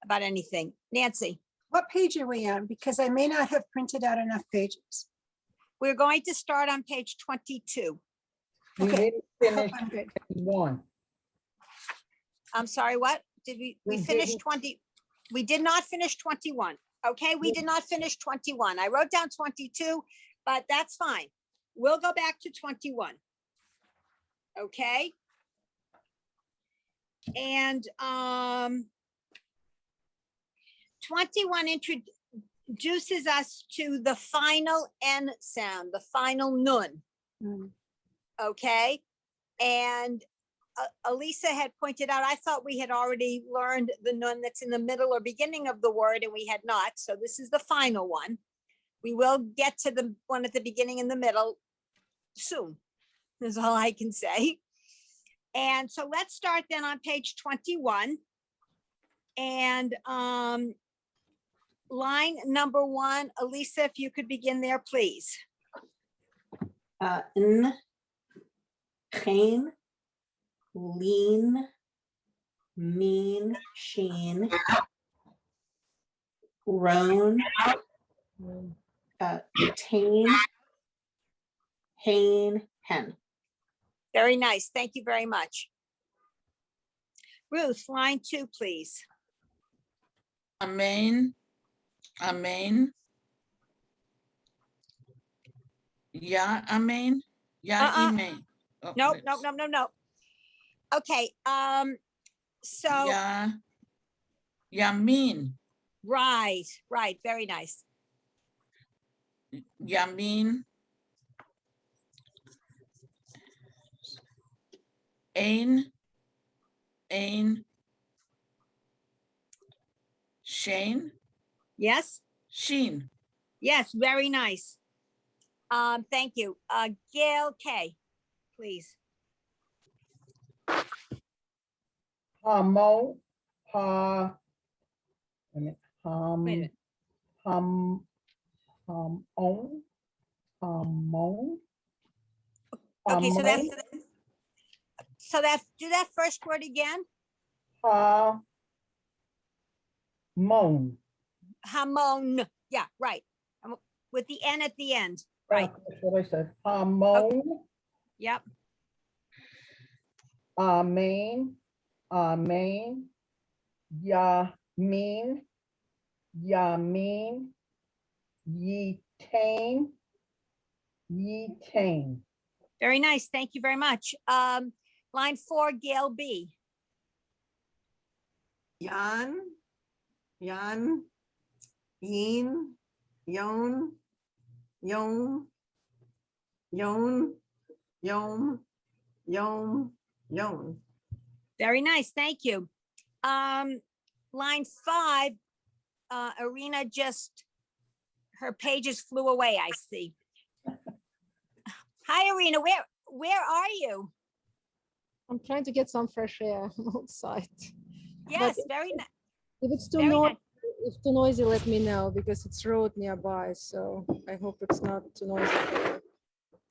about anything. Nancy, What page are we on? Because I may not have printed out enough pages. we're going to start on page 22. We Okay. didn't I hope finish I'm good. one. I'm sorry, what? Did we We finish didn't. 20? We did not finish 21. Okay, we did not finish 21. I wrote down 22, but that's fine. We'll go back to 21. Okay. And 21 introduces us to the final N sound, the final nun. Mm. Okay. And Elisa had pointed out, I thought we had already learned the nun that's in the middle or beginning of the word, and we had not. So this is the final one. We will get to the one at the beginning and the middle soon, is all I can say. And so let's start then on page 21. And line number 1, Elisa, if you could begin there, please. N, geen, lean, mean, sheen, roan, tain, hain, hen. Very nice. Thank you very much. Ruth, line 2, please. Amen. Amen. Yeah, amen. Yeah, amen. Oh, No, wait. no, no, no, no. Okay, so, Yeah. Yamin. right, very nice. Yamin. Ein. Shane. Yes, Sheen. yes, very nice. Thank you. Gail K, please. Hamo, Wait a minute. on, Okay, so that's, do that first word again. moan. Hamon, yeah, right. With the N at the end, right, That's what I said. Hamon, yep. amen, amen, yamin, yamin, yetain, yetain. Very nice. Thank you very much. Line 4, Gail B. Yan, Yan, Yin, Yon, Yon, Yon, Yom, Yom, Yon. Very nice. Thank you. Line 5, Arena just, her pages flew away, I see. Hi, Arena. Where are you? I'm trying to get some fresh air outside. Yes, But very nice. if it's too Very noisy, nice. if too noisy, let me know because it's road nearby. So I hope it's not too noisy.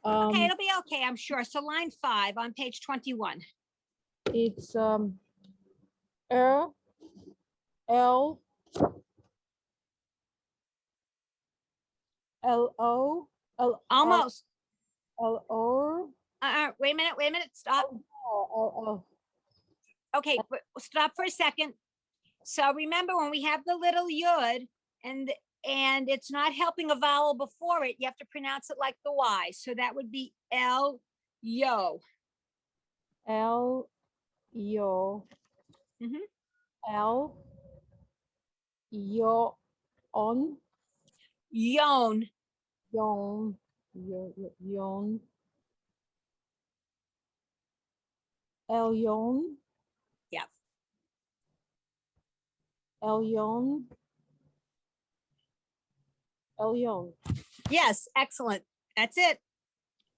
Okay, it'll be okay, I'm sure. So line 5 on page 21. It's R, L, L, O, L, Almost. L, O, Wait a minute. Stop. O. Okay, but stop for a second. So remember when we have the little yud and it's not helping a vowel before it, you have to pronounce it like the Y. So that would be L, yo. L, yo, Mhm. L, yo, on, Yon. yon, yon, L, yon, Yeah. L, yon, L, yon. Yes, excellent. That's it.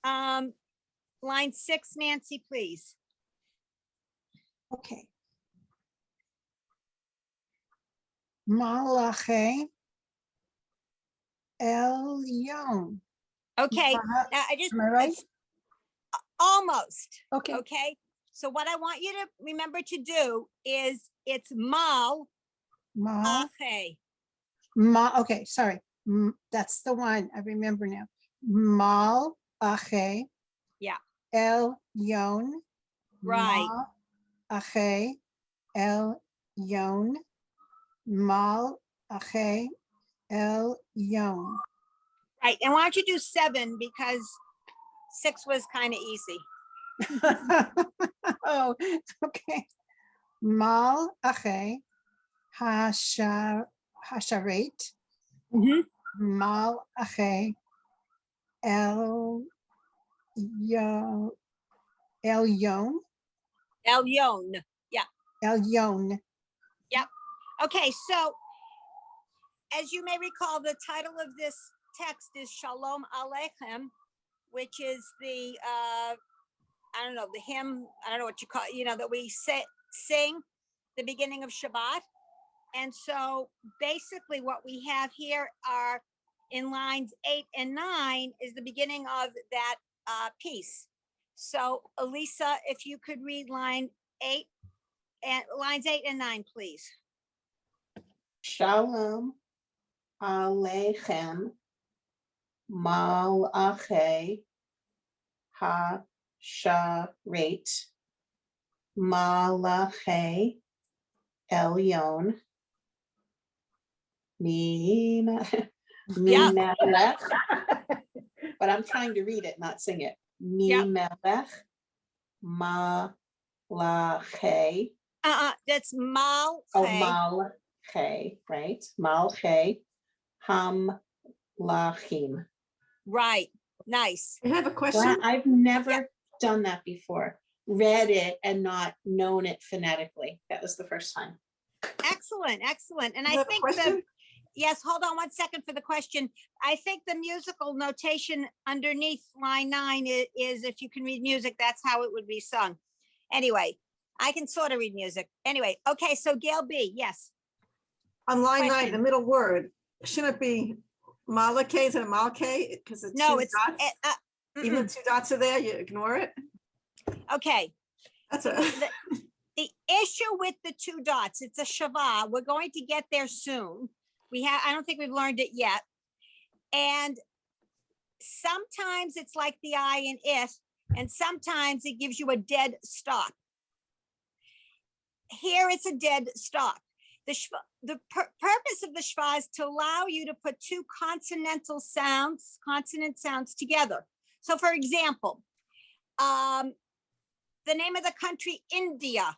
Line 6, Nancy, please. Okay. Malache Elyon. Okay, Am I- now I just, am I right? it's almost. Okay. Okay, so what I want you to remember to do is it's mal Mal, Ache. okay, sorry. That's the one. I remember now. Mal, ache. Yeah. El yon. Right. Mal, ache. El yon. Mal, ache. El yon. Right. And why don't you do 7 because 6 was kind of easy. Oh, okay. Mal, ache. Hasharet. Mal, ache. El yo. El yon. Elyon. El yon. Okay, so as you may recall, the title of this text is Shalom Aleichem, which is the I don't know, the hymn, I don't know what you call it, that we sing the beginning of Shabbat. And so basically what we have here are in lines 8 and 9 is the beginning of that piece. So Elisa, if you could read lines 8 and 9, please. Shalom Aleichem Malache Ha-Sharet Malache Elyon Mimelech. But I'm trying to read it, not sing it. Yeah. Mimelech Malache. That's Mal. Oh, Malche, right? Malche Hamlachim. Right. Nice. I have a Wow, question. I've never done that before. Read it and not known it phonetically. That was the first time. Excellent. Excellent. And I I have a think question. yes, hold on 1 second for the question. I think the musical notation underneath line 9 is if you can read music, that's how it would be sung. Anyway, I can sort of read music. Anyway, okay, so Gail B, yes. On line 9, Question. the middle word, shouldn't it be Malake? Is it a Malake? Because it's No, two it's dots. Even mm-mm. the 2 dots are there, you ignore it. Okay. That's a The issue with the 2 dots, it's a Shavah. We're going to get there soon. I don't think we've learned it yet. And sometimes it's like the I in it, and sometimes it gives you a dead stop. Here it's a dead stop. The purpose of the shva is to allow you to put 2 consonant sounds together. So for example, the name of the country, India,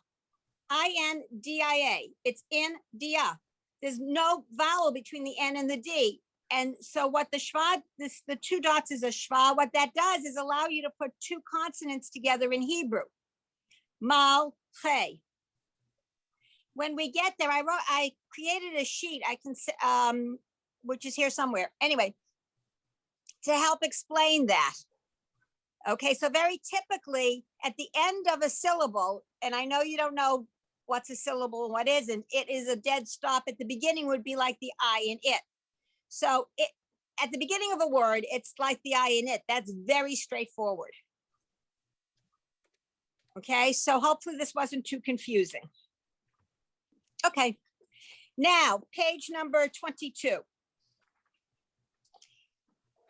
India. It's India. There's no vowel between the N and the D. And so what the shva, the 2 dots is a shva. What that does is allow you to put 2 consonants together in Hebrew. Mal, che. When we get there, I created a sheet which is here somewhere. Anyway, to help explain that. Okay, so very typically at the end of a syllable, and I know you don't know what's a syllable and what isn't, it is a dead stop. At the beginning would be like the I in it. So at the beginning of a word, it's like the I in it. That's very straightforward. Okay, so hopefully this wasn't too confusing. Okay, now page number 22.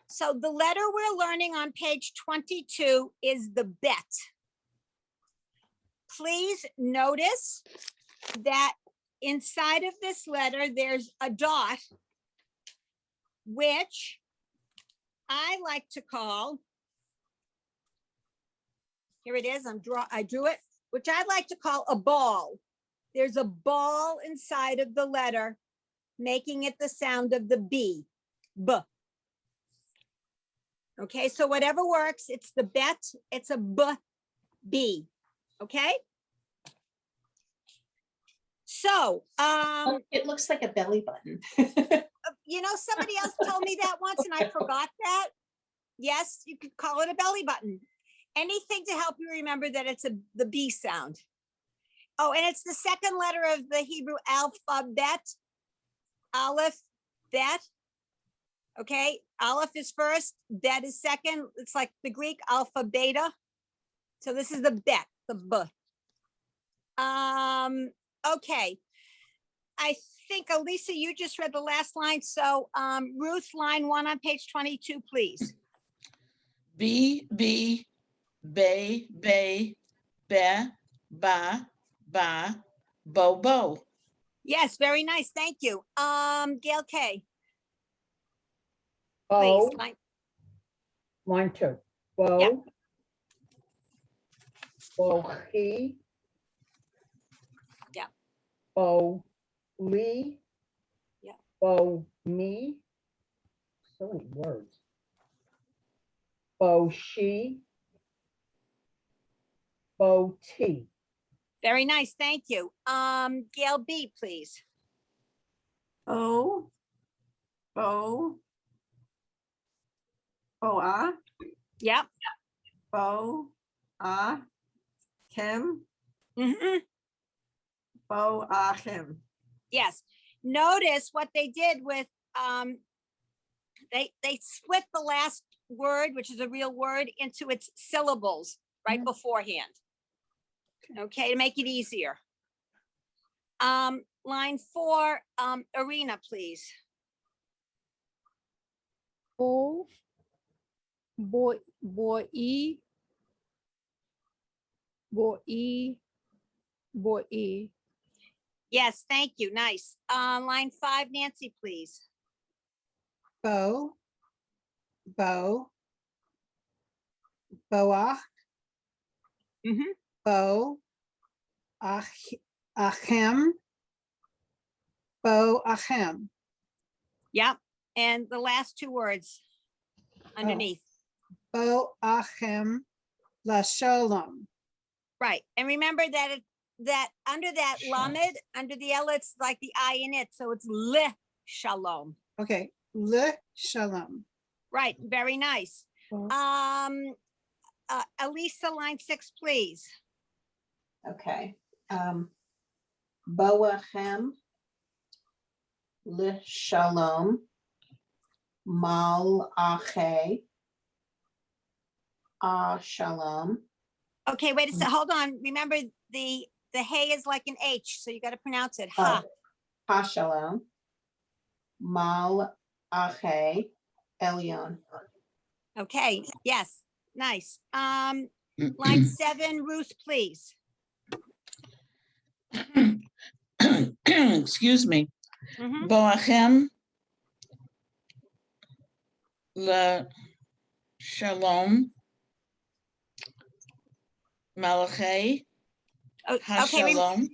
So the letter we're learning on page 22 is the bet. Please notice that inside of this letter, there's a dot, which I like to call, here it is, I drew it, which I'd like to call a ball. There's a ball inside of the letter, making it the sound of the B, B. Okay, so whatever works, it's the bet, it's a B, B, okay? So, It looks like a belly button. somebody else told me that once and I forgot that. Yes, you could call it a belly button. Anything to help you remember that it's the B sound. Oh, and it's the second letter of the Hebrew alphabet. Aleph, bet. Okay, Aleph is first, bet is second. It's like the Greek alpha, beta. So this is the bet, the B. Okay. I think, Elisa, you just read the last line. So Ruth, line 1 on page 22, please. B, B, bay, bay, be, ba, ba, bo, bo. Yes, very nice. Thank you. Gail K, please. Bo, Line, 1, 2. Bo. Bo, he. Yeah. Bo, Lee. Yeah. Bo, me. So many words. Bo, she. Bo, T. very nice. Thank you. Gail B, please. O, bo, boa, Yep. bo, Kim, Mhm. bo, him. Yes. Notice what they did with, they split the last word, which is a real word, into its syllables right beforehand. Okay, to make it easier. Line 4, Arena, please. O, boy, boy, boy, boy. Yes, thank you. Nice. Line 5, Nancy, please. Bo, bo, boa, Mhm. bo, achem, bo, achem. Yep. And the last 2 words underneath. Bo, achem, la shalom. Right. And remember that that under that Sure. lamed, under the L, it's like the I in it. So it's le shalom. Okay, le shalom. Right. Very nice. Well, Elisa, line 6, please. Okay. Boachem, le shalom, mal ache, shalom. Okay, wait a sec. Hold on. Remember the hey is like an H, so you got to pronounce it. Ha. Ha shalom, mal ache, elyon. Okay. Yes. Nice. Line 7, Ruth, please. Excuse me. Mhm. Boachem, le shalom, malachi, Oh, ha okay. shalom.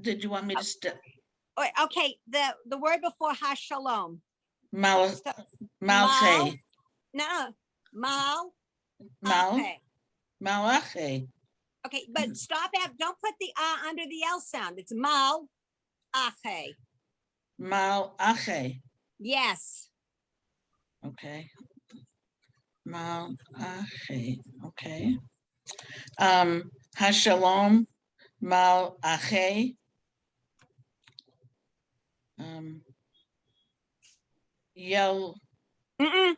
Did you want me to Okay. The word before ha shalom. malche, Mal. No. Mal. mal, Ache. malache, Okay, but stop at. Don't put the under the L sound. It's mal. Ache. malache. Yes. Okay. Malachi. Okay. Hashalom, malache. Yel Mm-mm.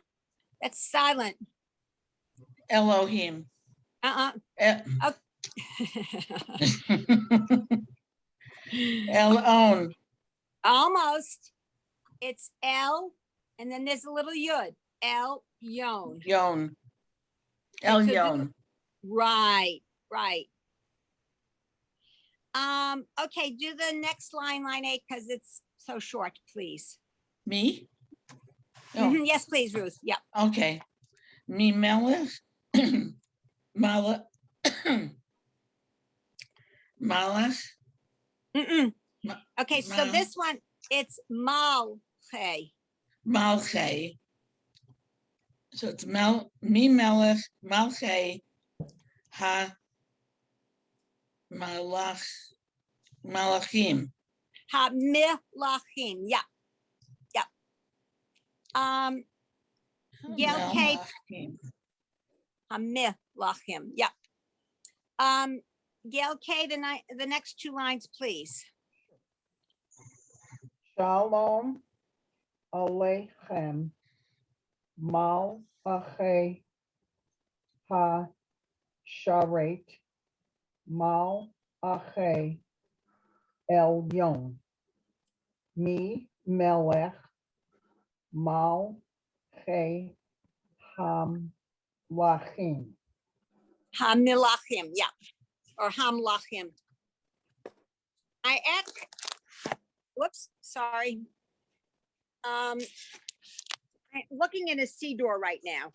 That's silent. Elohim. Uh-uh. Elon. Almost. It's L, and then there's a little yud. El yon. Yon. Okay, so Elyon. Right. Okay, do the next line 8, because it's so short, please. Me? Oh, Mhm, yes, please, Ruth. Yep. okay. Me melech. Malach. Malach. Mm-mm. Ma- Okay, so Ma- this one, it's mal. Hey. Malche. So it's me melech, malche, ha, malachim. Ha milachim. Yep. Gail K. Malachim. Ha milachim. Yep. Gail K. The next 2 lines, please. Shalom Aleichem, mal ache, ha sharet, mal ache, Elyon. Mi melech malchei hamlachim. Hamilachim, yeah, or hamlachim. Whoops, sorry. I'm looking at a sea door right now.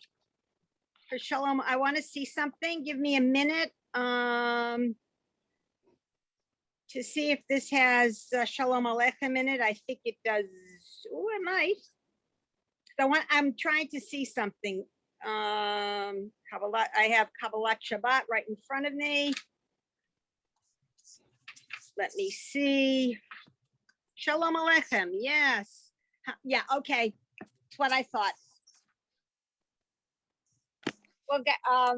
For Shalom, I want to see something. Give me a minute to see if this has Shalom Aleichem in it. I think it does. Oh, it might. I'm trying to see something. Kabbalah, I have Kabbalat Shabbat right in front of me. Let me see. Shalom Aleichem, yes. Yeah, okay. That's what I thought. We'll get, I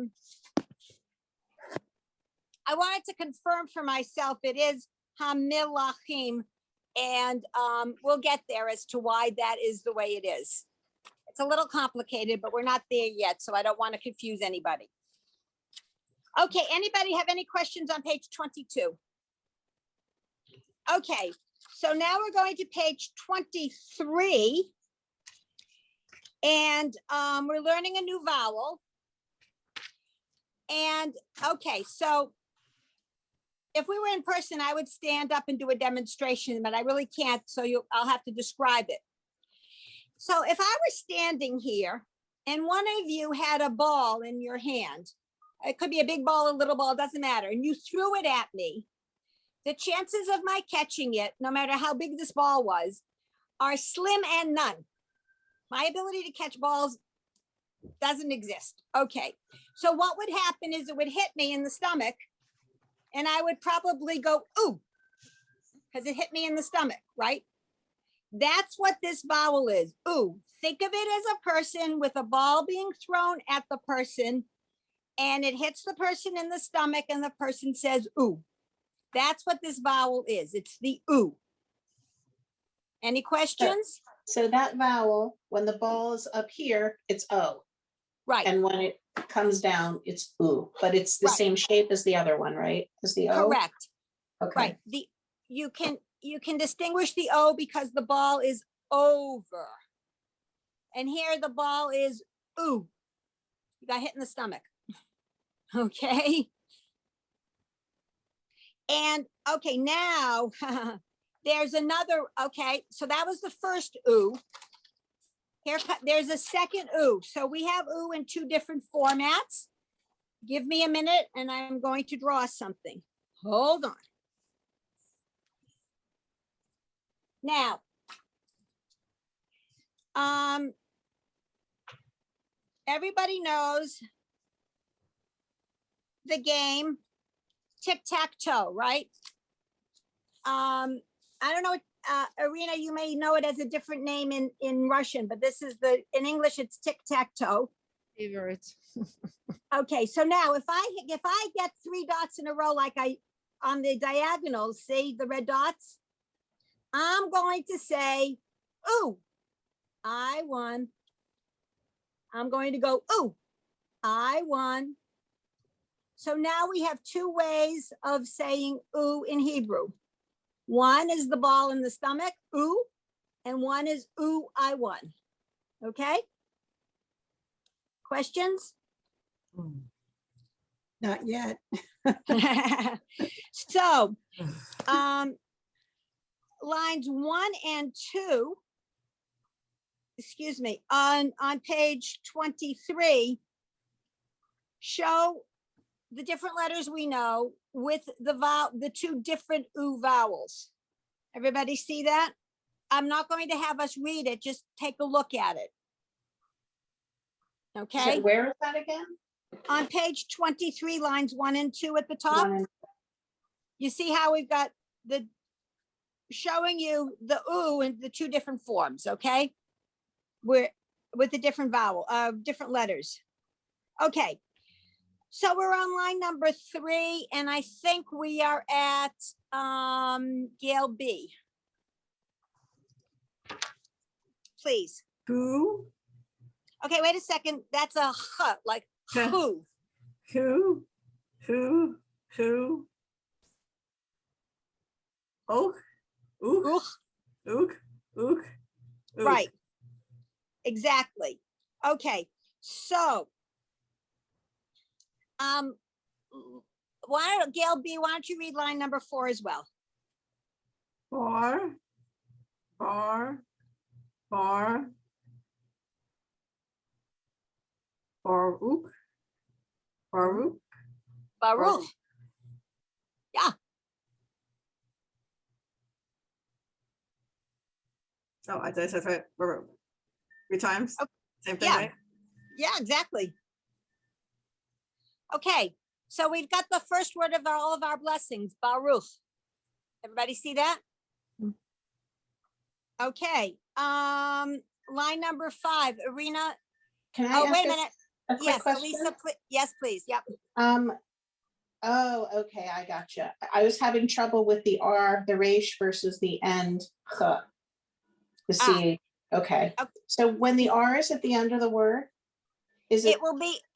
wanted to confirm for myself, it is Hamilachim, and we'll get there as to why that is the way it is. It's a little complicated, but we're not there yet, so I don't want to confuse anybody. Okay, anybody have any questions on page 22? Okay, so now we're going to page 23, and we're learning a new vowel. And okay, so if we were in person, I would stand up and do a demonstration, but I really can't, so I'll have to describe it. So if I were standing here and one of you had a ball in your hand, it could be a big ball, a little ball, doesn't matter, and you threw it at me, the chances of my catching it, no matter how big this ball was, are slim and none. My ability to catch balls doesn't exist. Okay, so what would happen is it would hit me in the stomach and I would probably go, ooh, because it hit me in the stomach, right? That's what this vowel is, ooh. Think of it as a person with a ball being thrown at the person and it hits the person in the stomach and the person says, ooh. That's what this vowel is. It's the ooh. Any questions? So that vowel, when the ball is up here, it's O. Right, And when it comes down, it's oo. But it's the Right. same shape as the other one, right? As the O? correct. Okay. Right. You can distinguish the O because the ball is over. And here the ball is ooh. You got hit in the stomach. Okay. And okay, now there's another, okay, so that was the first ooh. There's a second ooh. So we have ooh in two different formats. Give me a minute and I'm going to draw something. Hold on. Now, everybody knows the game Tic-Tac-Toe, right? I don't know, Irina, you may know it as a different name in Russian, but this is in English, it's Tic-Tac-Toe. Favorite. Okay, so now if I get 3 dots in a row, like on the diagonals, see the red dots? I'm going to say, ooh, I won. I'm going to go, ooh, I won. So now we have 2 ways of saying ooh in Hebrew. One is the ball in the stomach, ooh, and one is ooh, I won. Okay? Questions? Not yet. So, lines 1 and 2, excuse me, on page 23, show the different letters we know with the 2 different ooh vowels. Everybody see that? I'm not going to have us read it, just take a look at it. Okay, So where is that again? on page 23, lines 1 and 2 at the top. One and- You see how we've got showing you the ooh in the 2 different forms, okay? We're with the different vowel, different letters. Okay, so we're on line number 3, and I think we are at Gail B. Please. Who, Okay, wait a second. That's a h, like Huh. who. who, ook, ook, Ook. ook, ook. Right. Exactly. Okay, so why don't Gail B, why don't you read line number 4 as well? Bar, bar, bar. Baruch, Baruch. Baruch. Oh, I did say it right. Baruch. 3 times. Oh, Same thing, yeah. right? Yeah, exactly. Okay, so we've got the first word of all of our blessings, Baruch. Everybody see that? Okay, line number 5, Irina. Can I Oh, wait ask a minute. a quick Yes, question? Elisa, yes, please. Yep. Oh, okay, I gotcha. I was having trouble with the R, the resh versus the end, ch, the CH. Okay, Okay. so when the R is at the end of the word, is it,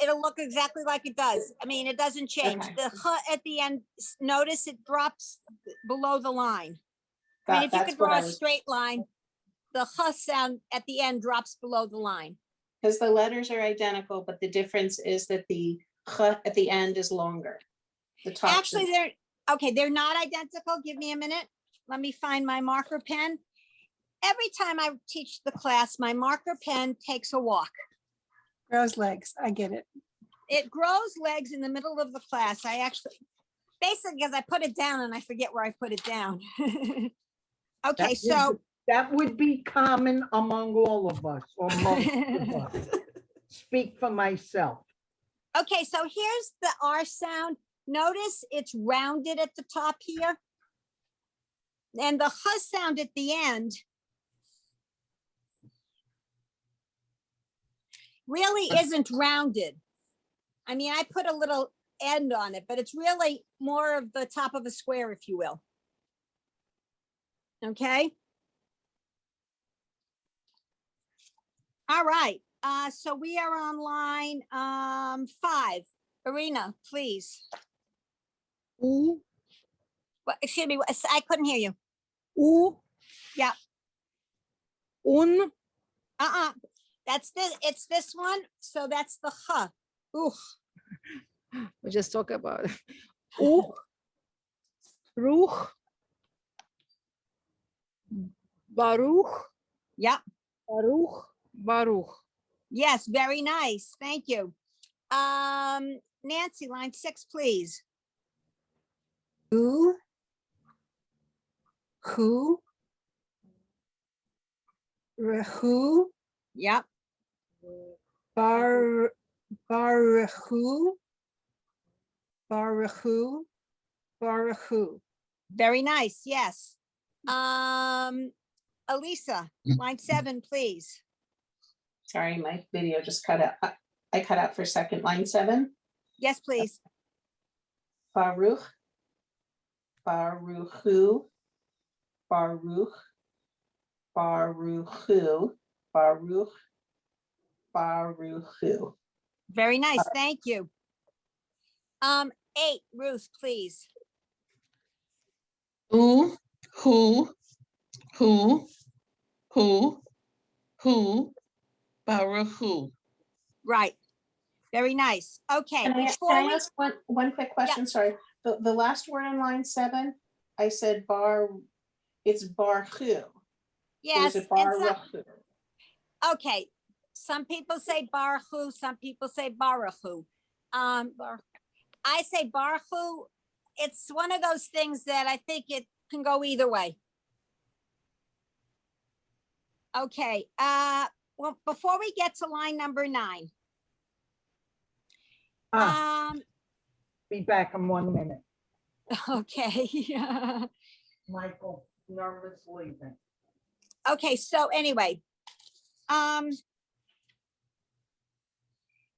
It'll look exactly like it does. I mean, it doesn't change. Okay. The ch at the end, notice it drops below the line. I mean, if you that's could what draw I a was, straight line, the ch sound at the end drops below the line. because the letters are identical, but the difference is that the ch at the end is longer. The top. Actually, they're not identical. Give me a minute. Let me find my marker pen. Every time I teach the class, my marker pen takes a walk. Grows legs. I get it. It grows legs in the middle of the class. I actually, basically, because I put it down and I forget where I put it down. Okay, so. That would be common among all of us, or most of us. Speak for myself. Okay, so here's the R sound. Notice it's rounded at the top here. And the H sound at the end really isn't rounded. I mean, I put a little end on it, but it's really more of the top of a square, if you will. Okay. All right. So we are on line 5. Irina, please. U, Excuse me, I couldn't hear you. U. Yeah. Un, That's this, it's this one. So that's the H. Ooh. we just talk about it. U, Ruch, Baruch, Yep. Baruch, Baruch. Yes, very nice. Thank you. Nancy, line 6, please. Who, Rehu, Yep. Baruchu, Baruchu, Baruchu. Very nice. Yes. Elisa, line 7, please. Sorry, my video just cut out. I cut out for a second. Line 7. Yes, please. Baruch, Baruchu, Baruch, Baruchu, Baruch, Baruchu. Very nice. Thank you. 8, Ruth, please. Who, who, Baruch who. Right. Very nice. Okay. Can I Before we, ask one quick question? Sorry. The last word in line 7, I said it's Baruchu. yes, Or is it and some, Baruchu? okay. Some people say Baruchu, some people say Baruchu. I say Baruchu. It's one of those things that I think it can go either way. Okay. Well, before we get to line number 9. Be back in 1 minute. Okay. Michael, nervous leaving. Okay, so anyway,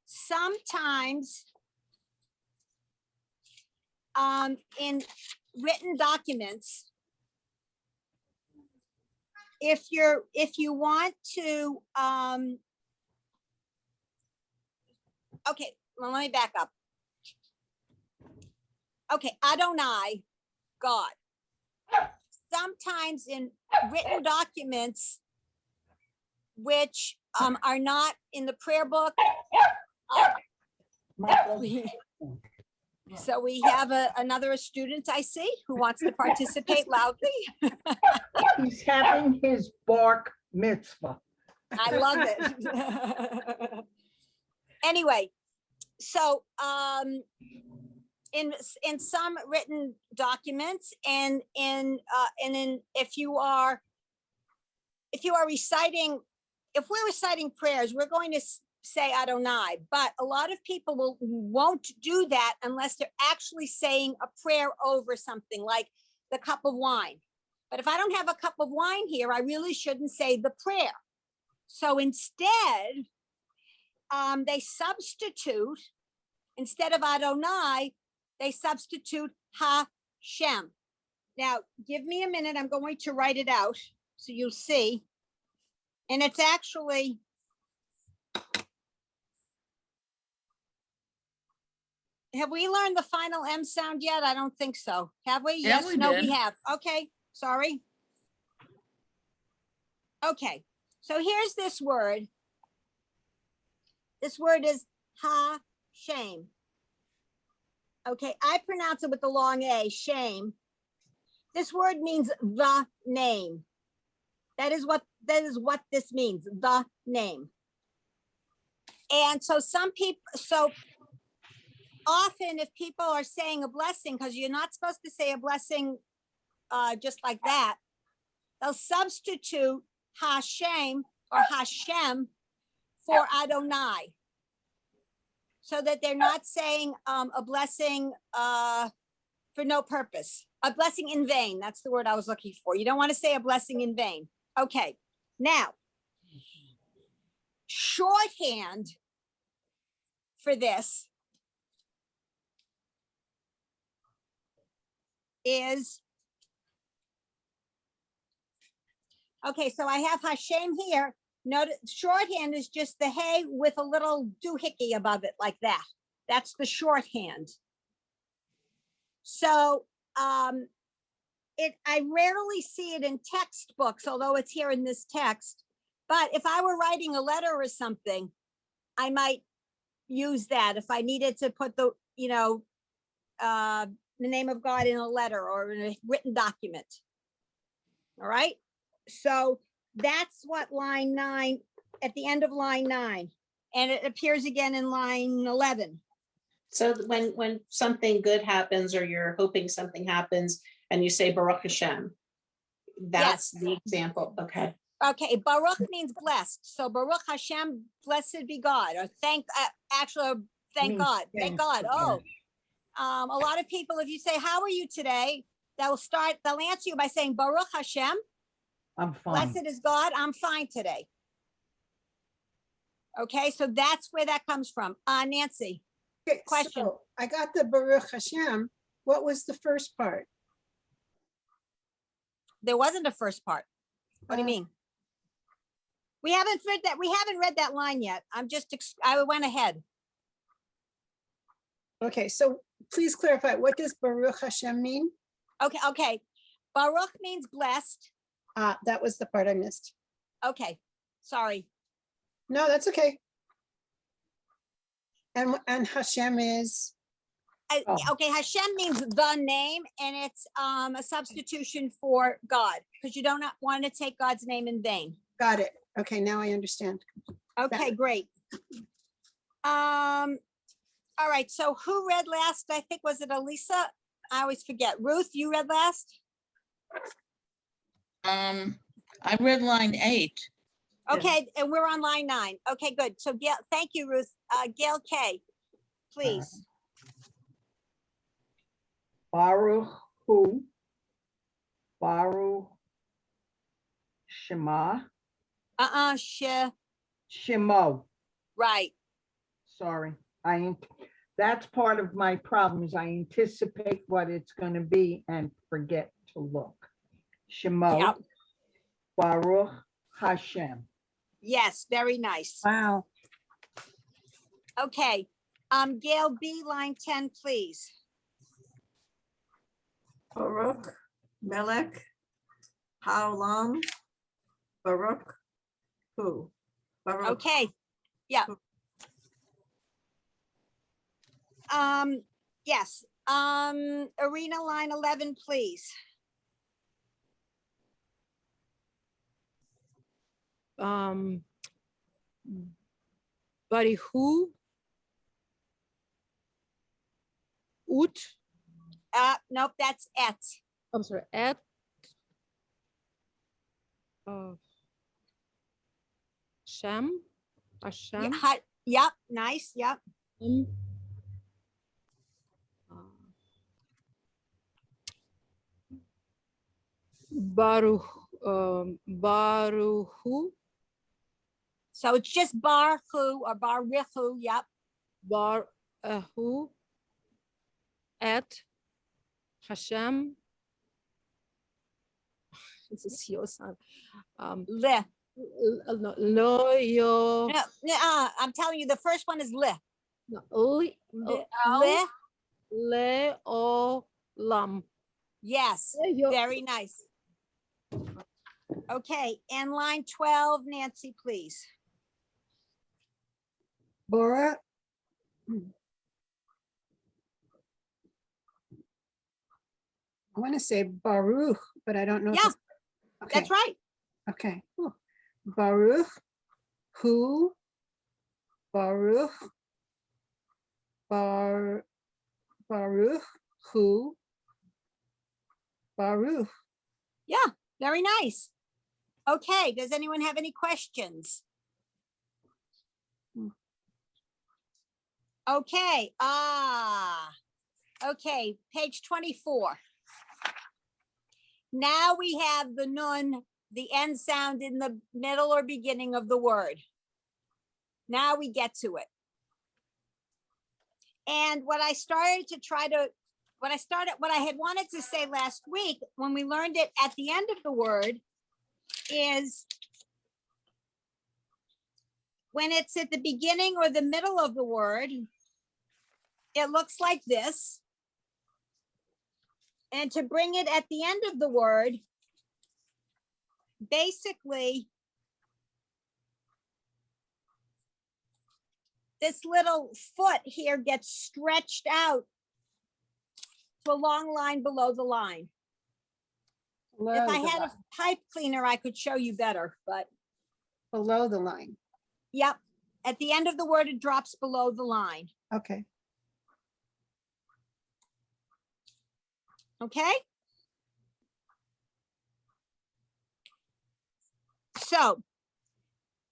sometimes in written documents, if you want to, okay, well, let me back up. Okay, Adonai, God. sometimes in written documents which are not in the prayer book. So we have another student I see who wants to participate loudly. He's having his bark mitzvah. I love it. Anyway, so in some written documents and in if you are reciting, if we're reciting prayers, we're going to say Adonai, but a lot of people won't do that unless they're actually saying a prayer over something like the cup of wine. But if I don't have a cup of wine here, I really shouldn't say the prayer. So instead, they substitute, instead of Adonai, they substitute Hashem. Now, give me a minute. I'm going to write it out so you'll see. And it's actually, have we learned the final M sound yet? I don't think so. Have we? Yeah, Yes, we no, did. we have. Okay, sorry. Okay, so here's this word. This word is ha-shame. Okay, I pronounce it with the long A, shame. This word means the name. That is what this means, the name. And so some people, so often if people are saying a blessing, because you're not supposed to say a blessing just like that, they'll substitute Hashem or Hashem for Adonai, so that they're not saying a blessing for no purpose, a blessing in vain. That's the word I was looking for. You don't want to say a blessing in vain. Okay, now, shorthand for this is, okay, so I have Hashem here. Notice shorthand is just the hey with a little doohickey above it like that. That's the shorthand. So I rarely see it in textbooks, although it's here in this text. But if I were writing a letter or something, I might use that if I needed to put the name of God in a letter or in a written document. All right. So that's what line 9, at the end of line 9, and it appears again in line 11. So when something good happens or you're hoping something happens and you say Baruch Hashem, that's the example. Okay. Okay, Baruch means blessed. So Baruch Hashem, blessed be God, or thank Means God, thank thanks God. to Oh, a lot of people, if you say, how are you today? They'll answer you by saying Baruch Hashem, I'm fine. blessed is God, I'm fine today. Okay, so that's where that comes from. Nancy, Okay, question. so I got the Baruch Hashem. What was the first part? There wasn't a first part. What do you mean? We haven't read that. We haven't read that line yet. I went ahead. Okay, so please clarify, what does Baruch Hashem mean? Okay. Baruch means blessed. That was the part I missed. Okay, sorry. No, that's okay. And Hashem is, Okay, Hashem means the name, and it's a substitution for God, because you don't want to take God's name in vain. got it. Okay, now I understand. Okay, great. All right, so who read last? I think, was it Elisa? I always forget. Ruth, you read last? I read line 8. Okay, and we're on line 9. Okay, good. So Gail, thank you, Ruth. Gail K, please. Baruch Hu, Baruch Shema, Shemo. Right. Sorry, that's part of my problem is I anticipate what it's going to be and forget to look. Shemo, Yep. Baruch Hashem. Yes, very nice. Wow. Okay, Gail B, line 10, please. Baruch, Melech, Haolam, Baruch, Hu. Baruch. Okay, yeah. Yes, Arena line 11, please. Barihu, Ut, Nope, that's et. I'm sorry, at. Shem, Hashem. Yep, nice, yep. Um, Baruch, Baruchu, So it's just Baruchu or Barichu, yep. Baruchu, at Hashem. This is Yosan. Le. Lo yo. No, I'm telling you, the first one is le. No, Le. Le o lam. Yes, very nice. Okay, and line 12, Nancy, please. Bora. I want to say Baruch, but I don't know. if Yeah, it's- Okay, that's right. okay. Ooh. Baruch, Hu, Baruch, Baruch, Hu, Baruch. Yeah, very nice. Okay, does anyone have any questions? Okay, okay, page 24. Now we have the nun, the end sound in the middle or beginning of the word. Now we get to it. And what I started to try to, what I had wanted to say last week when we learned it at the end of the word is when it's at the beginning or the middle of the word, it looks like this. And to bring it at the end of the word, basically, this little foot here gets stretched out to a long line below the line. If I had a pipe cleaner, I could show you better, but Below the line. yep. At the end of the word, it drops below the line. Okay. Okay. So,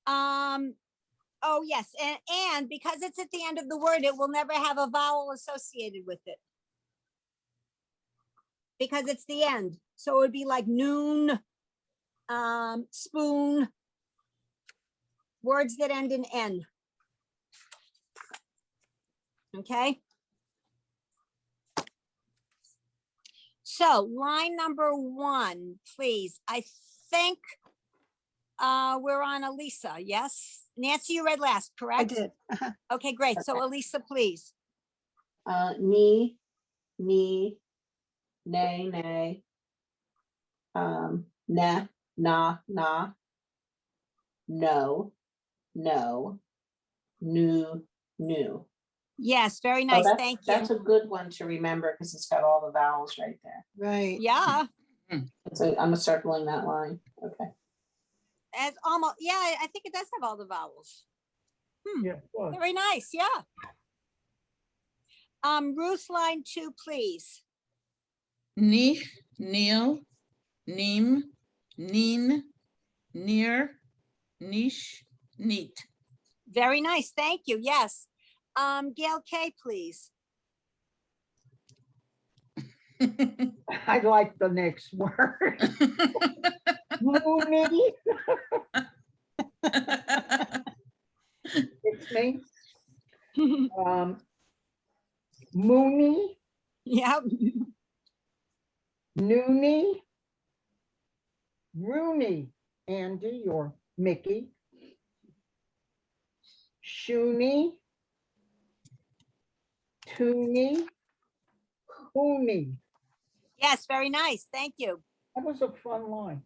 oh yes, and because it's at the end of the word, it will never have a vowel associated with it. Because it's the end. So it would be like noon, spoon, words that end in N. Okay. So line number 1, please. I think we're on Elisa, yes? Nancy, you read last, I correct? did. Uh-huh. Okay, great. So Elisa, please. Ni, nay, nay. Na, na, no, new, new. Yes, very Oh, nice. that's- Thank you. That's a good one to remember because it's got all the vowels right there. Right. Yeah, I'm circling that line. Okay. as almost, yeah, I think it does have all the vowels. Yeah. well, Very nice, yeah. Ruth, line 2, please. Nich, Neil, Neem, Neen, Near, Niche, Neat. Very nice, thank you, yes. Gail K, please. I like the next word. Mooney. It's me. Mooney, Yep, Noonie, Rooney, Andy or Mickey, Shoonie, Toonie, Hooney. yes, very nice, thank you. That was a fun line.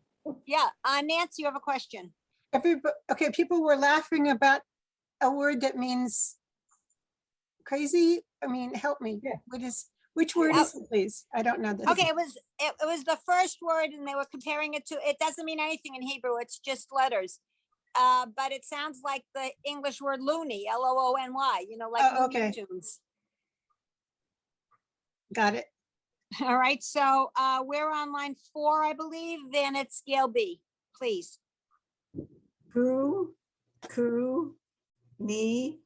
Yeah, Nancy, you have a question. Okay, people were laughing about a word that means crazy. I mean, help me. Yeah. Which word Oh. is it, please? I don't know this. Okay, it was the first word and they were comparing it to, it doesn't mean anything in Hebrew, it's just letters. But it sounds like the English word loony, Loony, like Oh, Looney okay. Tunes. Got it. All right, so we're on line 4, I believe, then it's Gail B, please. Ku, ni,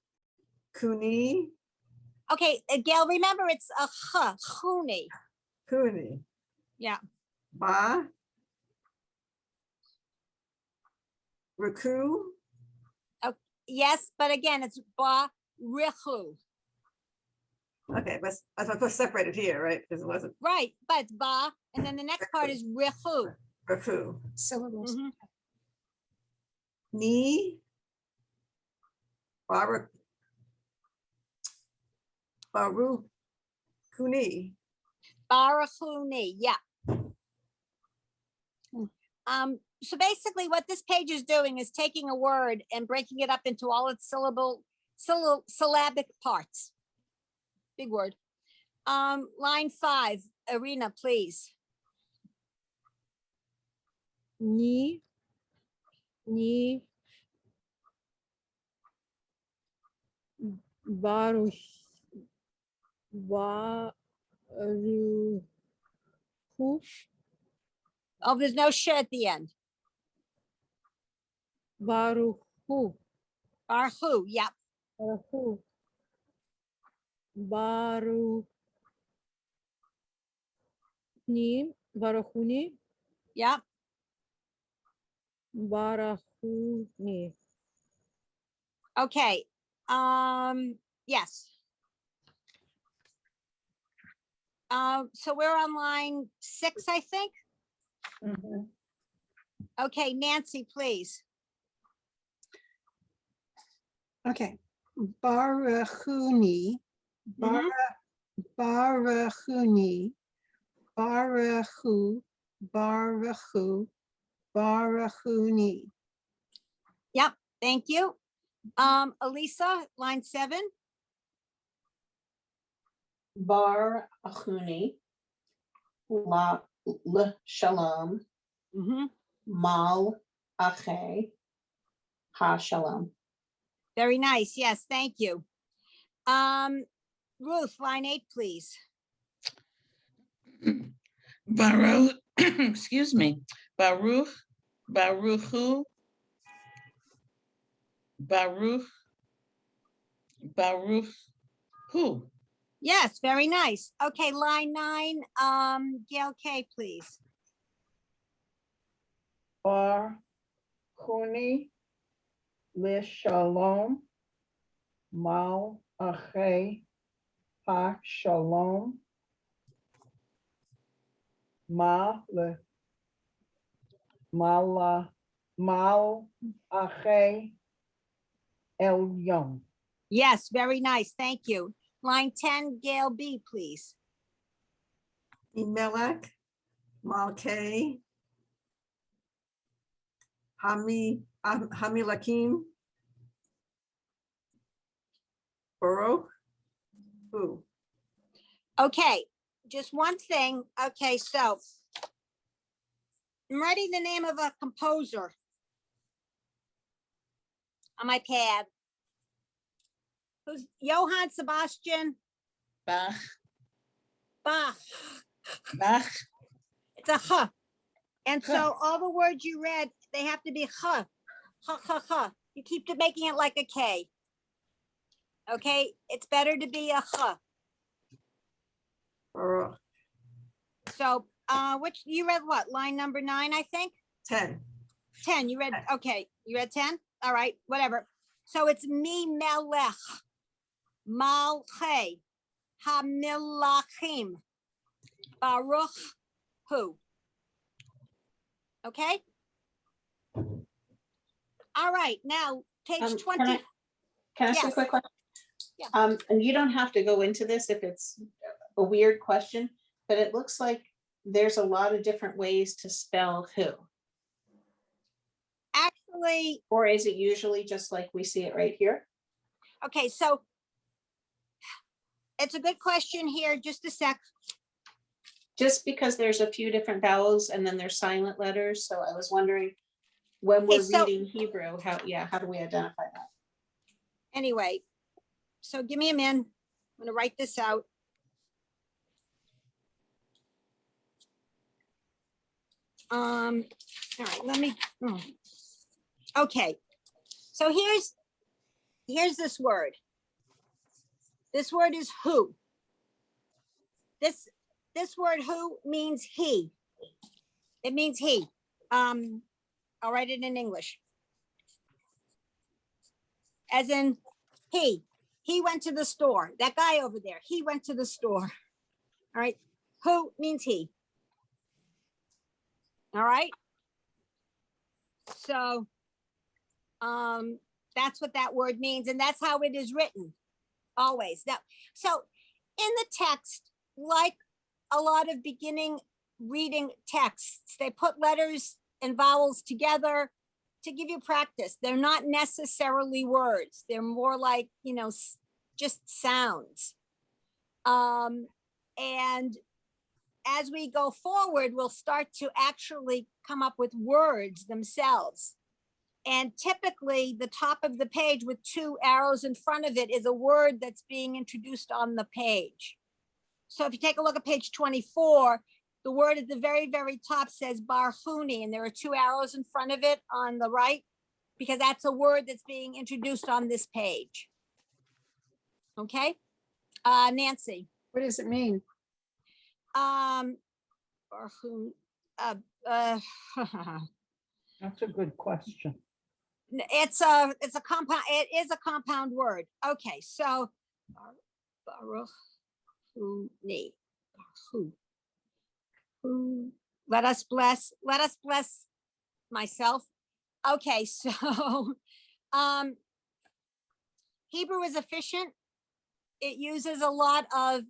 kuni, Okay, Gail, remember it's a chuni. kuni. Yeah. Ba. Raku, Yes, but again, it's ba richu. okay, but I thought it was separated here, right? Because it wasn't Right, but it's ba, and then the next part is richu. Raku. Syllables. Mhm. Ni, Baru, Baru, Kuni. Barachuni, yeah. Hmm. So basically what this page is doing is taking a word and breaking it up into all its syllabic parts. Big word. Line 5, Arena, please. Ni, baruch, baruch, Oh, there's no sh at the end. baruchu, Barhu, yep. baruchu, baruchni, baruchuni, Yep. barachuni. Okay. Yes. So we're on line 6, I think. Mhm. Okay, Nancy, please. Okay. Barachuni. Mhm. Barachuni. Barachu. Barachu. Barachuni. Yep, thank you. Elisa, line 7. Bar achuni, la shalom, Mhm. mal ache, ha shalom. Very nice. Yes, thank you. Ruth, line 8, please. Baruch, excuse me, Baruch, Baruchu, Baruch, Baruch, who? Yes, very nice. Okay, line 9, Gail K, please. Bar Kuni Le Shalom Mal Ache Ha Shalom Ma Le Mala Mal Ache El Yom. Yes, very nice. Thank you. Line 10, Gail B, please. Imelek, Malke, Hamilakim, Baruch, who? Okay, just one thing. Okay, so I'm writing the name of a composer on my pad. Who's Johann Sebastian Bach, Bach? Bach, It's a huh. And Huh. so all the words you read, they have to be huh, huh, huh, huh. You keep making it like a K. Okay, it's better to be a huh. Baruch, So, which you read what? Line number 9, I think. 10. 10. You read, okay. You read 10? All right, whatever. So it's mi melech, malche, hamilachim, baruch hu. Okay? All right, now page Can 20. I ask you a Yes. quick question? Yeah. And you don't have to go into this if it's a weird question, but it looks like there's a lot of different ways to spell who. Actually, Or is it usually just like we see it right here? okay, so it's a good question here. Just a sec. Just because there's a few different vowels and then there's silent letters, so I was wondering when Okay, we're so- reading Hebrew, how do we identify that? Anyway, so give me a minute. I'm gonna write this out. All right, let me, okay. So here's this word. This word is who. This word who means he. It means he. I'll write it in English. As in he went to the store. That guy over there, he went to the store. All right. Who means he. All right. So that's what that word means, and that's how it is written always. Now, so in the text, like a lot of beginning reading texts, they put letters and vowels together to give you practice. They're not necessarily words. They're more like, you know, just sounds. And as we go forward, we'll start to actually come up with words themselves. And typically the top of the page with 2 arrows in front of it is a word that's being introduced on the page. So if you take a look at page 24, the word at the very, very top says Barhuni, and there are 2 arrows in front of it on the right, because that's a word that's being introduced on this page. Okay, Nancy. What does it mean? Barhun, That's a good question. it's a compound, it is a compound word. Okay, so Barhuni. Let us bless myself. Okay, so Hebrew is efficient. It uses a lot of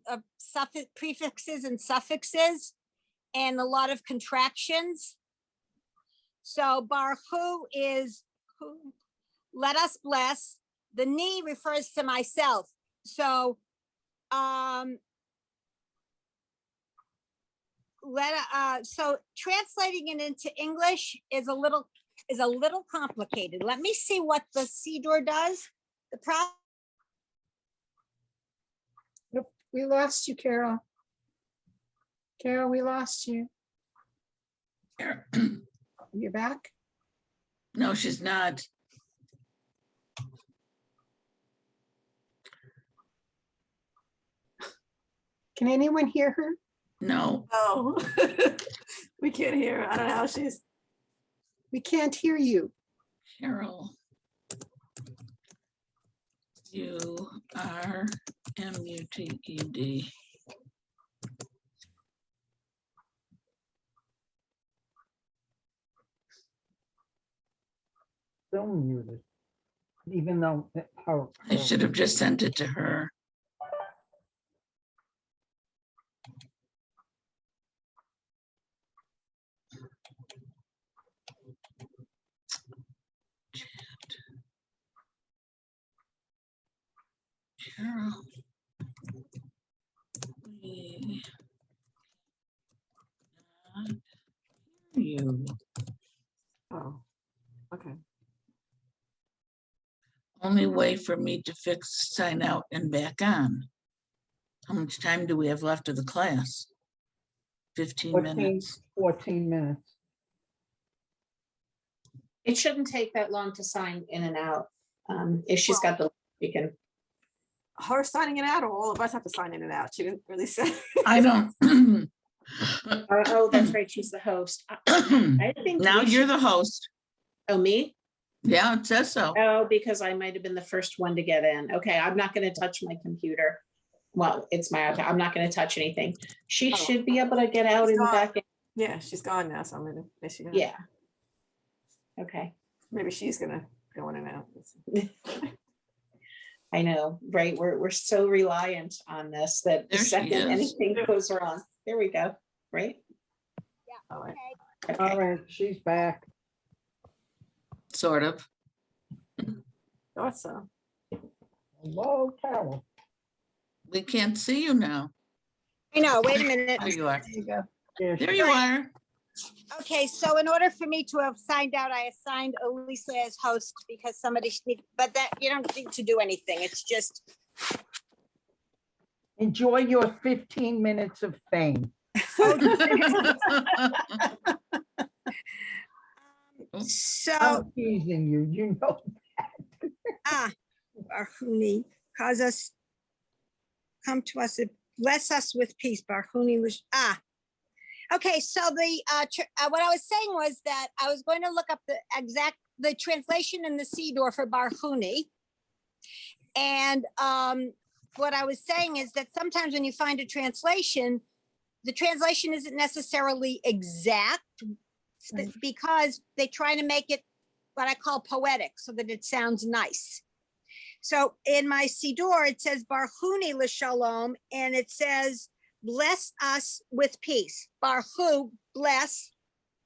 prefixes and suffixes and a lot of contractions. So Barhu is who, let us bless. The ni refers to myself. So so translating it into English is a little complicated. Let me see what the Sidor does. The problem. Nope, we lost you, Carol. Carol, we lost you. You're back? No, she's not. Can anyone hear her? No. Oh, we can't hear her. I don't know how she's. We can't hear you. Cheryl. URMUTED. Still muted, even though her. I should have just sent it to her. Cheryl. We cannot hear you. Oh, okay. Only way for me to fix sign out and back on. How much time do we have left of the class? 15 14, minutes. 14 minutes. It shouldn't take that long to sign in and out. If she's got the, you can, Her signing it out, or all of us have to sign in and out? She didn't really say. I don't. oh, that's right, she's the host. I think Now we you're should- the host. Oh, me? Yeah, it says so. Oh, because I might have been the first one to get in. Okay, I'm not gonna touch my computer. Well, it's my, I'm not gonna touch anything. She Oh. should be able to get out She's and gone. back in. Yeah, she's gone now, so maybe Yeah. Okay, maybe she's gonna go in and out. Let's see. I know, right? We're so reliant on this that the There she second is. anything goes wrong, there we go, right? All right. Okay. All Okay, right, she's back. sort of. Thought so. Hello, Carol. We can't see you now. I know, wait a minute. There you are. There you go. There you are. Okay, so in order for me to have signed out, I assigned Elisa as host because somebody need, but that, you don't need to do anything. It's just, Enjoy your 15 minutes of fame. so, I'm teasing you, you know. Barhuni, cause us, come to us, bless us with peace. Barhuni was, okay, so the, what I was saying was that I was going to look up the translation in the Siddur for Barhuni. And what I was saying is that sometimes when you find a translation, the translation isn't necessarily exact because they try to make it what I call poetic so that it sounds nice. So in my Siddur, it says Barhuni l'shalom, and it says, bless us with peace. Barhu, bless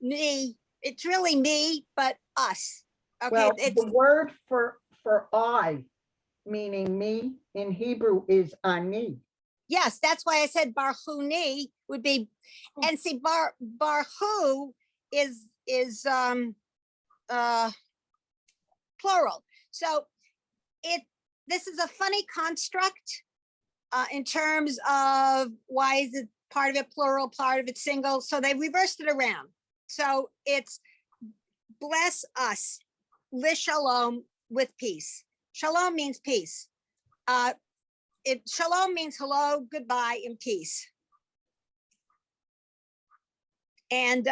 me. It's really me, but us. Okay, Well, it's, the word for I, meaning me in Hebrew is ani. yes, that's why I said Barhuni would be, and see, Barhu is plural. So this is a funny construct in terms of why is it part of it plural, part of it single. So they reversed it around. So it's bless us, shalom, with peace. Shalom means peace. Shalom means hello, goodbye, and peace. And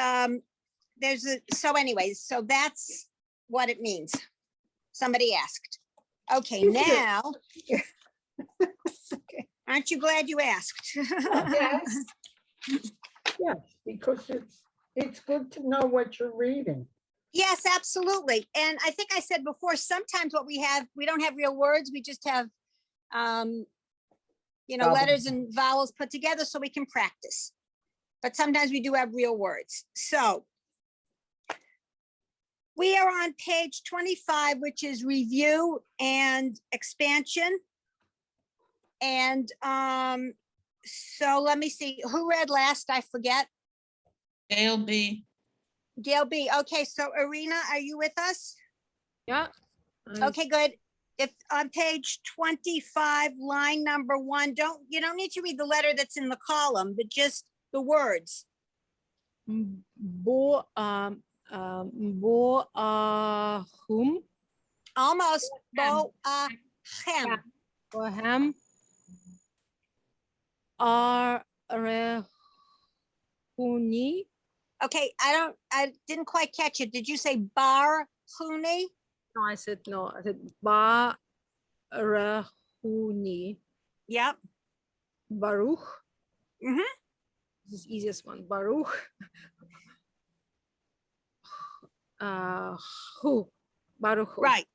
so anyways, so that's what it means. Somebody asked. Okay, now, aren't you glad you asked? Yes. Yes, because it's good to know what you're reading. Yes, absolutely. And I think I said before, sometimes what we don't have real words. We just have, Vowels. letters and vowels put together so we can practice. But sometimes we do have real words. So we are on page 25, which is review and expansion. And so let me see, who read last? I forget. ALB. Gail B. Okay, so Irina, are you with us? Yeah. Okay, good. If on page 25, line number 1, you don't need to read the letter that's in the column, but just the words. Bo whom Almost. Bo hem. Bohem are Rehuni. Okay, I didn't quite catch it. Did you say bar huni? No, I said no. I said Ba Rahuni. Yep. Baruch. Mhm. This is the easiest one. Baruch. Who? Baruch. Hu. Right.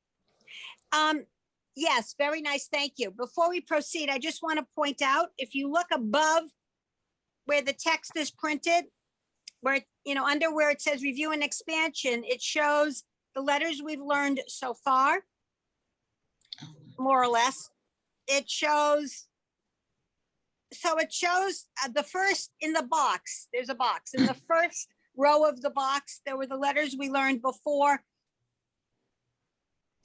Yes, very nice. Thank you. Before we proceed, I just want to point out, if you look above where the text is printed, where, under where it says review and expansion, it shows the letters we've learned so far, more or less. It shows, the first in the box, there's a box. In the first row of the box, there were the letters we learned before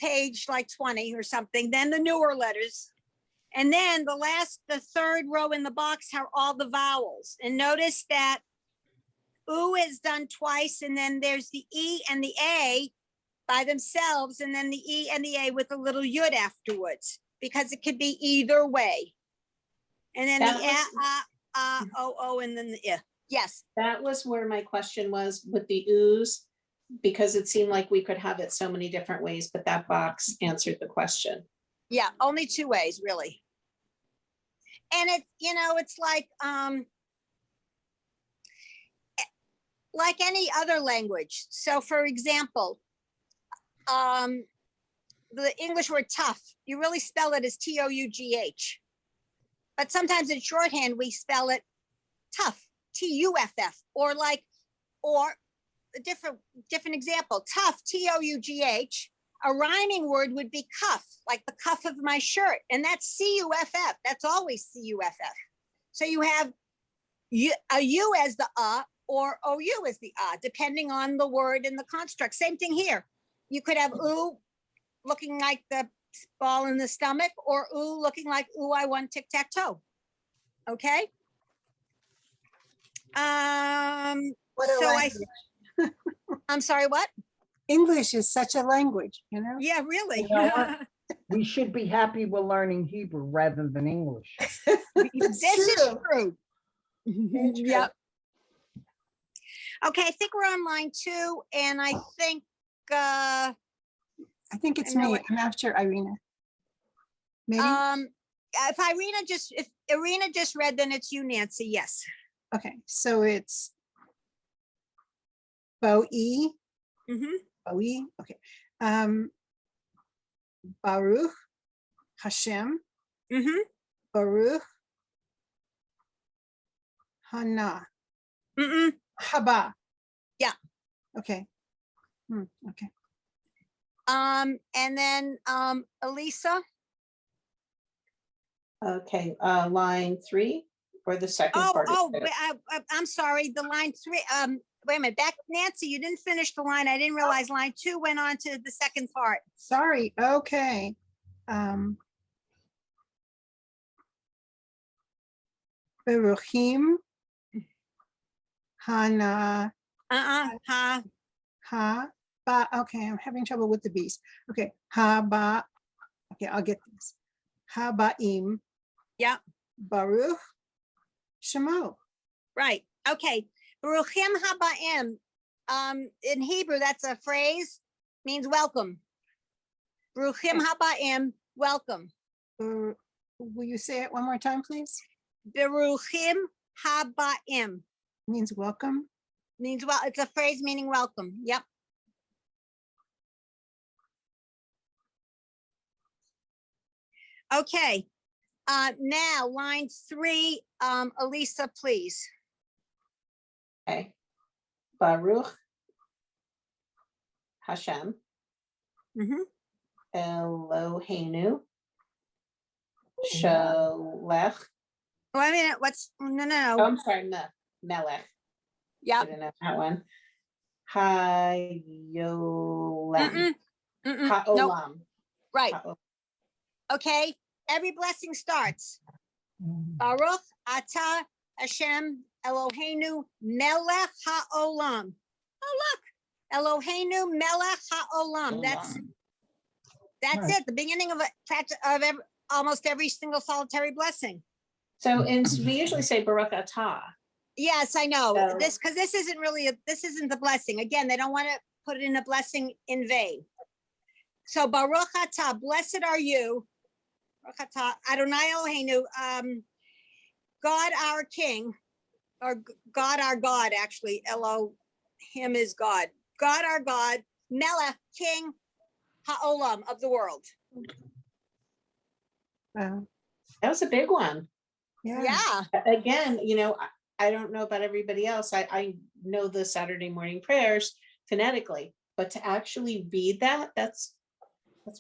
page like 20 or something, then the newer letters. And then the third row in the box are all the vowels. And notice that U is done twice, and then there's the E and the A by themselves, and then the E and the A with a little yud afterwards, because it could be either way. And then That the O, and then the I. Yes. That was where my question was with the ooze, because it seemed like we could have it so many different ways, but that box answered the question. Yeah, only 2 ways, really. And it's like any other language. So for example, the English word tough, you really spell it as T-O-U-G-H. But sometimes in shorthand, we spell it tough, T-U-F-F, or a different example. Tough, T-O-U-G-H. A rhyming word would be cuff, like the cuff of my shirt, and that's C-U-F-F. That's always C-U-F-F. So you have a U as the or OU as the depending on the word and the construct. Same thing here. You could have ooh looking like the ball in the stomach, or ooh looking like ooh, I won tic-tac-toe. Okay. What a So language. I'm sorry, what? English is such a language, you know? Yeah, really. You know what? We should be happy we're learning Hebrew rather than English. This is true. Very true. Yep. Okay, I think we're on line 2, and I think I think it's I know me. it. I'm after Irina. Maybe? if Irina just read, then it's you, Nancy. Yes. Okay, so it's Bo-E, Mm-hmm. Bo-E, okay. Baruch Hashem, Mm-hmm. Baruch Hana, Mm-mm. Haba. Yeah. Okay. Okay. And then Elisa. Okay, line 3 or the second part. of it? I'm sorry. The line 3. Wait a minute. Back, Nancy. You didn't finish the line. I didn't realize line 2 went on to the second part. Sorry, okay. Beruchim Hana Ha. Ha Ba. Okay, I'm having trouble with the B's. Okay, Ha Ba. Okay, I'll get this. Ha Ba'im. Yeah. Baruch Shemo. Right. Okay. Baruchim habaim. In Hebrew, that's a phrase, means welcome. Baruchim habaim, welcome. Will you say it one more time, please? Baruchim habaim Means welcome. means well. It's a phrase meaning welcome. Yep. Okay. Now line 3. Elisa, please. Okay. Baruch Hashem Mhm. Eloheinu Sholech. Wait a minute. What's Oh, no. I'm sorry, Melech. I Yep. didn't know that one. Hayolem. Nope. Haolam. Right. Ha'olam. Okay. Every blessing starts. Baruch Atah Hashem Eloheinu Melech HaOlam. Oh, look. Eloheinu Melech HaOlam. That's Right. it. The beginning of almost every single solitary blessing. So we usually say Baruch Atah. Yes, I know. So- Because this isn't really, this isn't the blessing. Again, they don't want to put it in a blessing in vain. So Baruch Atah, blessed are you. Baruch Atah, Adonai Eloheinu, God our King, or God our God, actually, Elohim is God. God our God, Melech, King, Ha'olam, of the world. Wow. That was a big one. Yeah. Again, I don't know about everybody else. I know the Saturday morning prayers phonetically, but to actually read that's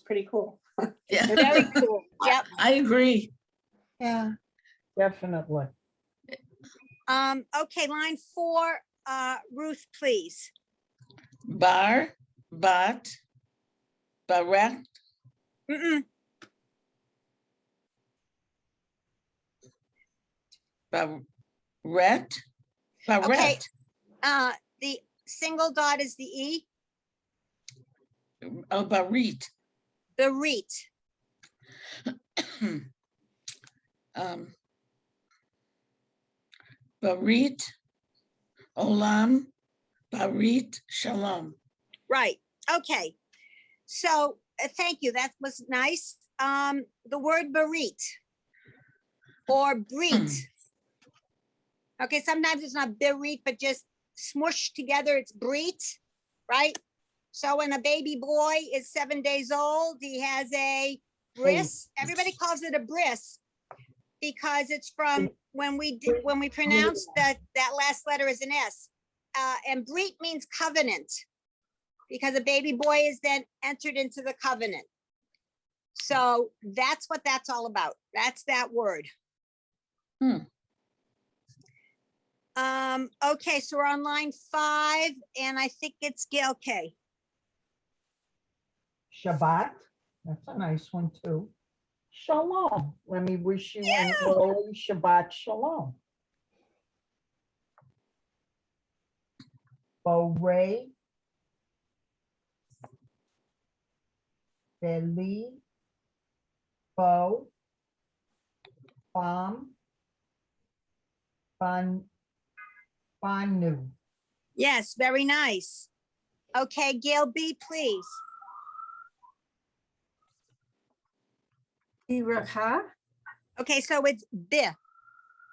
pretty cool. Yeah. Very cool. Yep. I agree. Yeah. Definitely. Okay, line 4, Ruth, please. Bar, bat, barak, Mm-mm. baret, baret. The single dot is the E, Oh, barit. Berit. Barit, olam, barit, shalom. Right. Okay. So thank you. That was nice. The word berit or brit. Okay, sometimes it's not berit, but just smushed together. It's brit, right? So when a baby boy is 7 days old, he has a bris. Everybody calls it a bris because it's from when we pronounce that last letter as an S. and Brit means covenant, because a baby boy is then entered into the covenant. So that's what that's all about. That's that word. Okay, so we're on line 5, and I think it's Gail K. Shabbat, that's a nice one too. Shalom, let me wish you an early Shabbat Shalom. Borei, Beli, Bo, Bam, Banu. Yes, very nice. Okay, Gail B, please. Biracha. Okay, so it's B.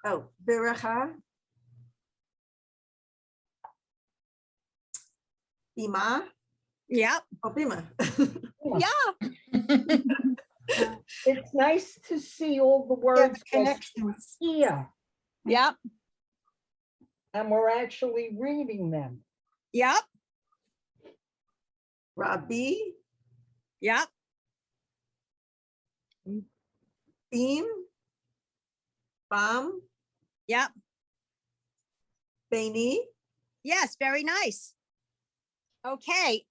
Oh, Biracha. Bima. Yep. Oh, Bima. Yeah. It's nice to see all the Yeah, words the connections. here, Yep. and we're actually reading them. Yep. Rabbi. Yep. Beam. Bam. Yep. Beni. Yes, very nice. Okay,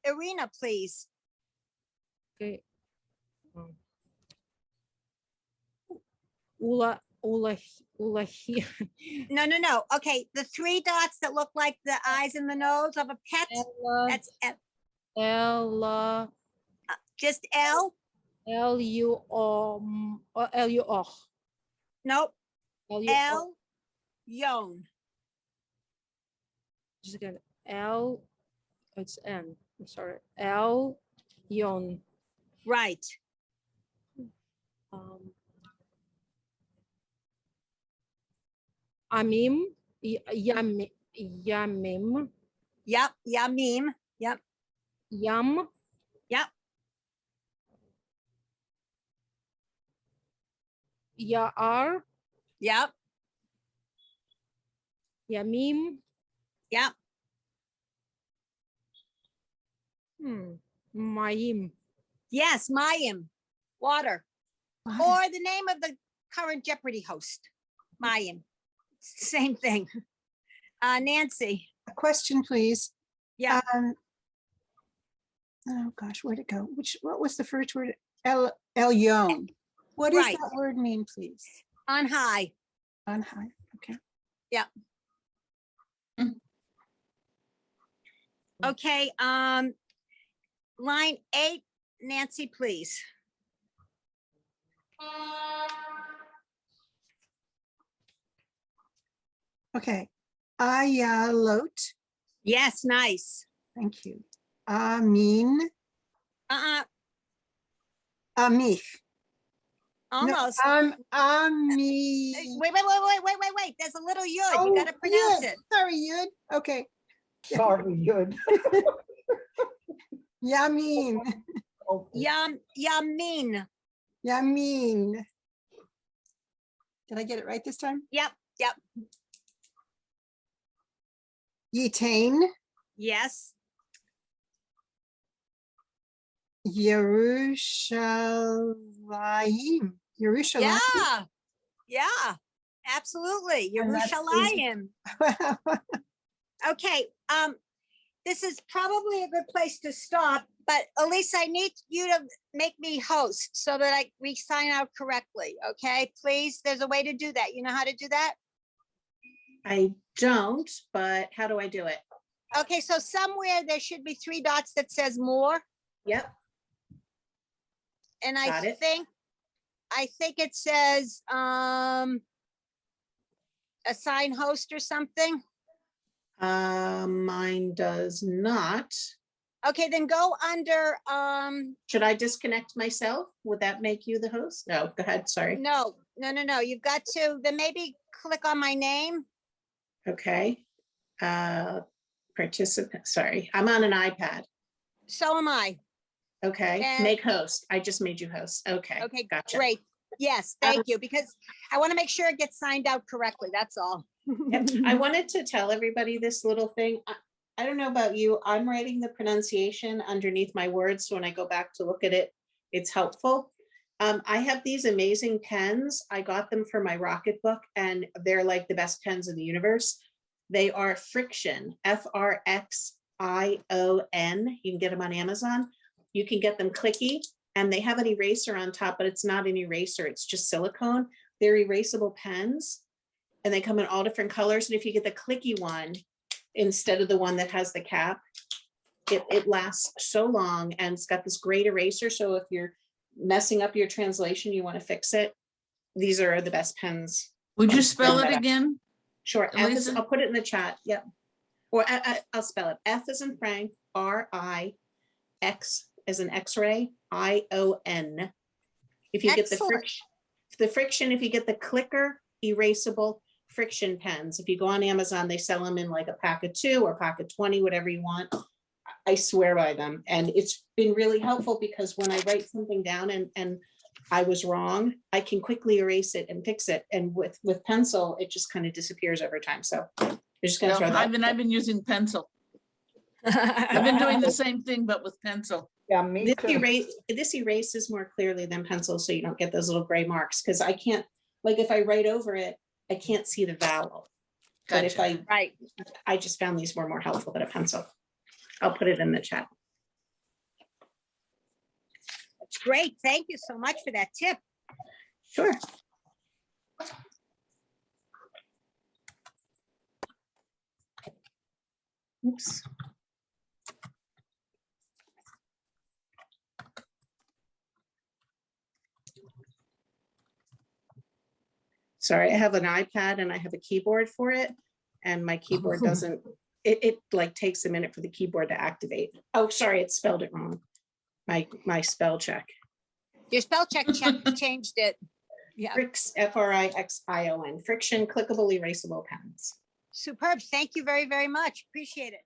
Irina, please. Okay. Ulahi. No. Okay, the 3 dots that look like the eyes and the nose of a pet, Ella, that's Ella, just L. L-U-O, L-U-O, Nope, L-U-O. L, Yon. Just again, L, it's N, I'm sorry, L, Yon. Right. Amim, Yamim, Yep, Yamim. Yep, Yam, yep, Ya'ar, yep, Yamim, yep. Mayim. Yes, Mayim, water. Or the name of the current Jeopardy host, Mayim. Same thing. Nancy. A question, please. Yeah. Oh gosh, where'd it go? What was the first word? Elyon. What does Right. that word mean, please? On high. On high, okay. Okay, line 8, Nancy, please. Okay. Ayalot, Yes, nice. thank you. Amin, Amich. No, Almost. Ami. Wait. There's a little yud. You Oh, gotta pronounce Yud. it. Sorry, Yud. Okay. Sorry, Yud. Yamin. Yamin. Yamin. Did I get it right this time? Yep. Yitain, Yes. Yerushalayim. Yerushalayim. Yeah. Absolutely. And that's easy. Yerushalayim. Okay. This is probably a good place to stop, but Elise, I need you to make me host so that we sign out correctly. Okay, please. There's a way to do that. You know how to do that? I don't, but how do I do it? Okay, so somewhere there should be 3 dots that says more. Yep. And Got it. I think it says assign host or something. Mine does not. Okay, then go under Should I disconnect myself? Would that make you the host? No, go ahead, sorry. no. You've got to then maybe click on my name. Okay. Participant, sorry, I'm on an iPad. So am I. Okay, And- make host. I just made you host. Okay. Okay, Gotcha. great. Yes, thank you, because I want to make sure it gets signed out correctly. That's all. Yep. I wanted to tell everybody this little thing. I don't know about you. I'm writing the pronunciation underneath my words. So when I go back to look at it, it's helpful. I have these amazing pens. I got them for my Rocket book, and they're like the best pens in the universe. They are Friction, Frixion. You can get them on Amazon. You can get them clicky, and they have an eraser on top, but it's not an eraser. It's just silicone. They're erasable pens, and they come in all different colors. And if you get the clicky one, instead of the one that has the cap, it lasts so long, and it's got this great eraser. So if you're messing up your translation, you want to fix it, these are the best pens. Would you spell it again? Sure. F is, Elisa? I'll put it in the chat. Yep. Or I'll spell it. F is in Frank, R-I-X as an X-ray, I-O-N. If you get the Excellent. friction, if you get the clicker erasable Friction pens, if you go on Amazon, they sell them in like a pack of 2 or pack of 20, whatever you want. I swear by them. And it's been really helpful because when I write something down and I was wrong, I can quickly erase it and fix it. And with pencil, it just kind of disappears over time. So I'm just gonna throw that. I've been using pencil. I've been doing the same thing, but with pencil. Yeah, me too. This erases more clearly than pencil, so you don't get those little gray marks. Because I can't, like, if I write over it, I can't see the vowel. But if Gotcha. I just found these were more helpful than a pencil. I'll put it in the chat. That's great. Thank you so much for that tip. Sure. Oops. Sorry, I have an iPad and I have a keyboard for it, and my keyboard doesn't, it like takes a minute for the keyboard to activate. Oh, sorry, it spelled it wrong. My spell check. Your spell check changed it. Yeah, Frixion, Friction, clickable erasable pens. superb. Thank you very, very much. Appreciate it.